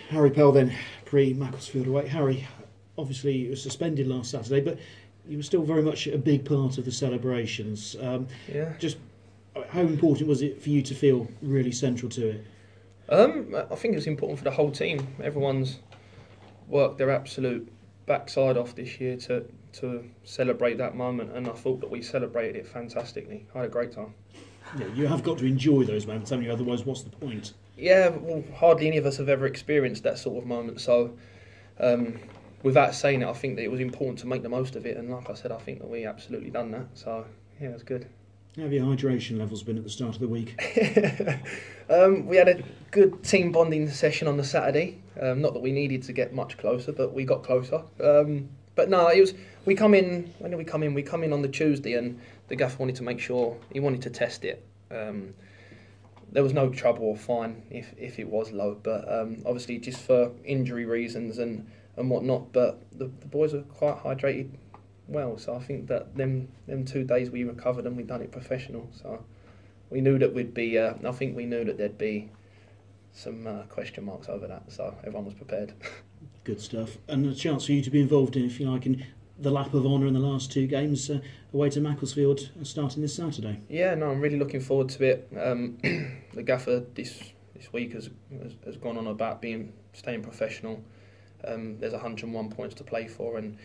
Harry Pell then, pre-Macclesfield away. Harry, obviously you were suspended last Saturday, but you were still very much a big part of the celebrations. Just how important was it for you to feel really central to it? I think it was important for the whole team. Everyone's worked their absolute backside off this year to celebrate that moment, and I thought that we celebrated it fantastically. I had a great time. Yeah, you have got to enjoy those moments, haven't you? Otherwise, what's the point? Yeah, well, hardly any of us have ever experienced that sort of moment. So, without saying it, I think that it was important to make the most of it. And like I said, I think that we absolutely done that. So, yeah, it was good. How have your hydration levels been at the start of the week? We had a good team bonding session on the Saturday. Not that we needed to get much closer, but we got closer. But no, it was. We come in. When did we come in? We come in on the Tuesday, and the gaffer wanted to make sure he wanted to test it. There was no trouble or fine if it was low, but obviously just for injury reasons and whatnot. But the boys were quite hydrated well, so I think that them 2 days we recovered and we done it professional. So we knew that we'd be. I think we knew that there'd be some question marks over that, so everyone was prepared. Good stuff, and a chance for you to be involved in, if you like, in the lap of honour in the last 2 games away to Macclesfield starting this Saturday. Yeah, no, I'm really looking forward to it. The gaffer this week has gone on about staying professional. There's 101 points to play for, and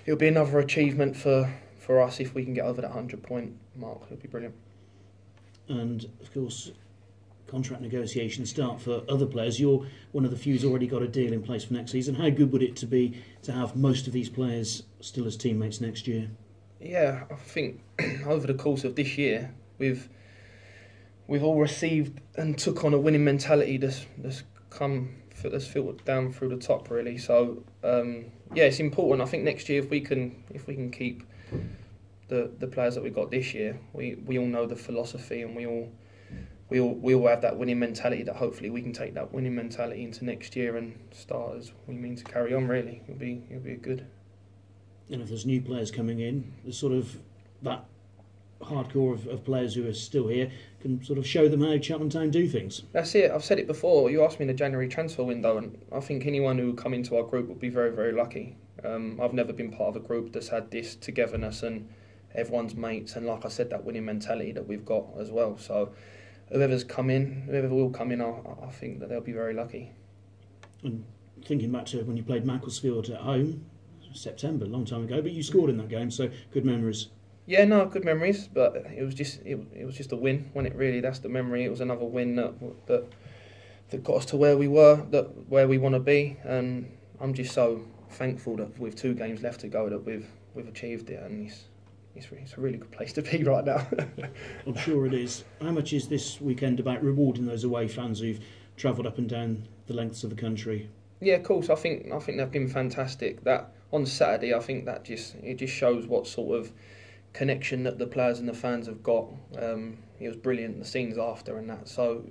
it'll be another achievement for us if we can get over that 100-point mark. It'll be brilliant. And of course, contract negotiations start for other players. You're one of the few who's already got a deal in place for next season. How good would it be to have most of these players still as teammates next year? Yeah, I think over the course of this year, we've all received and took on a winning mentality that's filtered down through the top, really. So yeah, it's important. I think next year, if we can keep the players that we got this year, we all know the philosophy, and we all have that winning mentality, that hopefully we can take that winning mentality into next year and start as we mean to carry on, really. It'll be good. And if there's new players coming in, there's sort of that hardcore of players who are still here can sort of show them how Cheltenham Town do things. That's it. I've said it before. You asked me in the January transfer window, and I think anyone who would come into our group would be very, very lucky. I've never been part of a group that's had this togetherness and everyone's mates, and like I said, that winning mentality that we've got as well. So whoever will come in, I think that they'll be very lucky. And thinking back to when you played Macclesfield at home, September, a long time ago, but you scored in that game, so good memories. Yeah, no, good memories, but it was just a win, wasn't it? Really, that's the memory. It was another win that got us to where we were, where we want to be, and I'm just so thankful that with 2 games left to go that we've achieved it, and it's a really good place to be right now. I'm sure it is. How much is this weekend about rewarding those away fans who've travelled up and down the lengths of the country? Yeah, of course. I think they've been fantastic. That on Saturday, I think that just shows what sort of connection that the players and the fans have got. It was brilliant, the scenes after and that. So,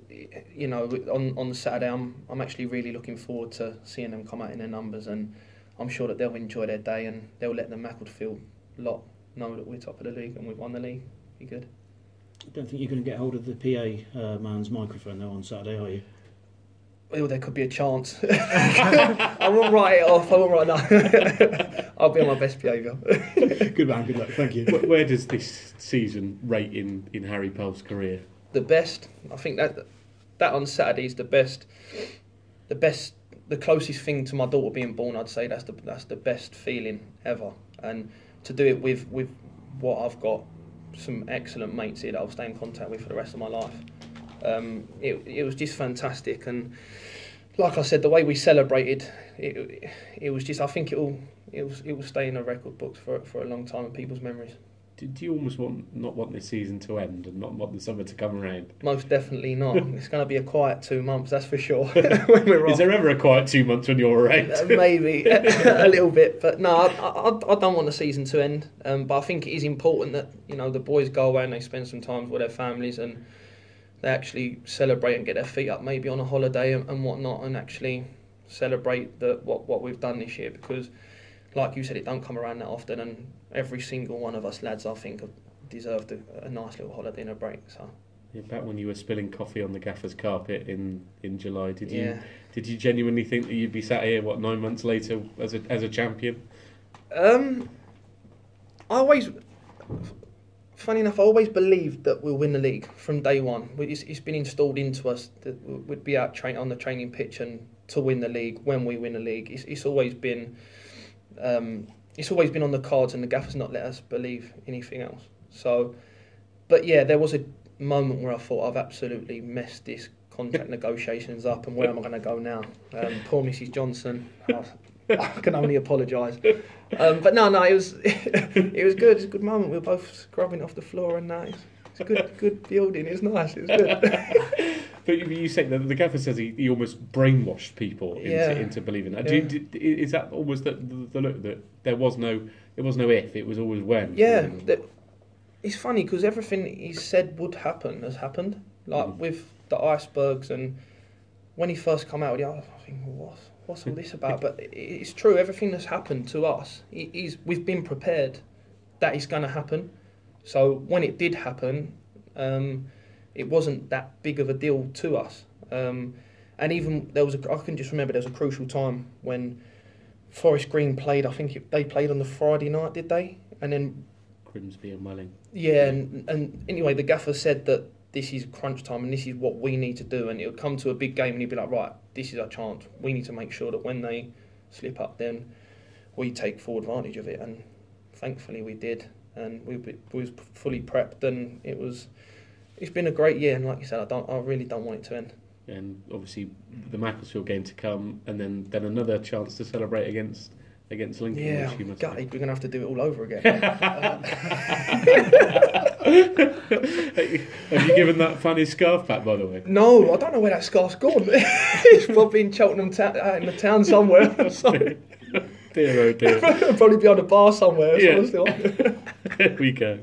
you know, on Saturday, I'm actually really looking forward to seeing them come out in their numbers, and I'm sure that they'll enjoy their day and they'll let the Macclesfield lot know that we're top of the league and we've won the league. Be good. I don't think you're going to get hold of the PA man's microphone though on Saturday, are you? Well, there could be a chance. I won't write it off. I won't write no. I'll be on my best behaviour. Good man, good luck. Thank you. Where does this season rate in Harry Pell's career? The best. I think that on Saturday is the best. The closest thing to my daughter being born, I'd say that's the best feeling ever. And to do it with what I've got, some excellent mates here that I'll stay in contact with for the rest of my life. It was just fantastic, and like I said, the way we celebrated, it was just. I think it will stay in the record books for a long time in people's memories. Do you almost not want this season to end and not want the summer to come around? Most definitely not. It's going to be a quiet 2 months, that's for sure. When we're Is there ever a quiet 2 months when you're around? Maybe a little bit, but no, I don't want the season to end. But I think it is important that, you know, the boys go away and they spend some time with their families and they actually celebrate and get their feet up, maybe on a holiday and whatnot, and actually celebrate what we've done this year, because, like you said, it don't come around that often, and every single one of us lads, I think, have deserved a nice little holiday and a break. So. Yeah, back when you were spilling coffee on the gaffer's carpet in July, did Did you genuinely think that you'd be sat here 9 months later as a champion? Funny enough, I always believed that we'll win the league from day one. It's been installed into us that we'd be out on the training pitch and to win the league when we win the league. It's always been on the cards, and the gaffer's not let us believe anything else. So, but yeah, there was a moment where I thought I've absolutely messed this contract negotiations up, and where am I going to go now? Poor Mrs. Johnson. I can only apologise. But no, it was it was good. It's a good moment. We were both scrubbing off the floor, and it's a good building. It's nice. It was good. But you say that the gaffer says he almost brainwashed people into believing that. Yeah. Is that almost the look that there was no if, it was always when? Yeah, it's funny because everything he said would happen has happened. Like with the icebergs, and when he first come out, I think, what's all this about? But it's true. Everything that's happened to us, we've been prepared that it's going to happen. So when it did happen, it wasn't that big of a deal to us. And even I can just remember there was a crucial time when Forest Green played. I think they played on the Friday night, did they? And then Grimsby and Welling. Yeah, and anyway, the gaffer said that this is crunch time and this is what we need to do, and it would come to a big game and he'd be like, right, this is our chance. We need to make sure that when they slip up, then we take full advantage of it. And thankfully we did, and we was fully prepped, and it's been a great year. And like you said, I really don't want it to end. And obviously the Macclesfield game to come, and then another chance to celebrate against Lincoln. Yeah, which you must gutted. We're going to have to do it all over again. Have you given that funny scarf back, by the way? No, I don't know where that scarf's gone. It's probably in Cheltenham, out in the town somewhere. Dear, oh dear. Probably be on a bar somewhere. Yeah. There we go.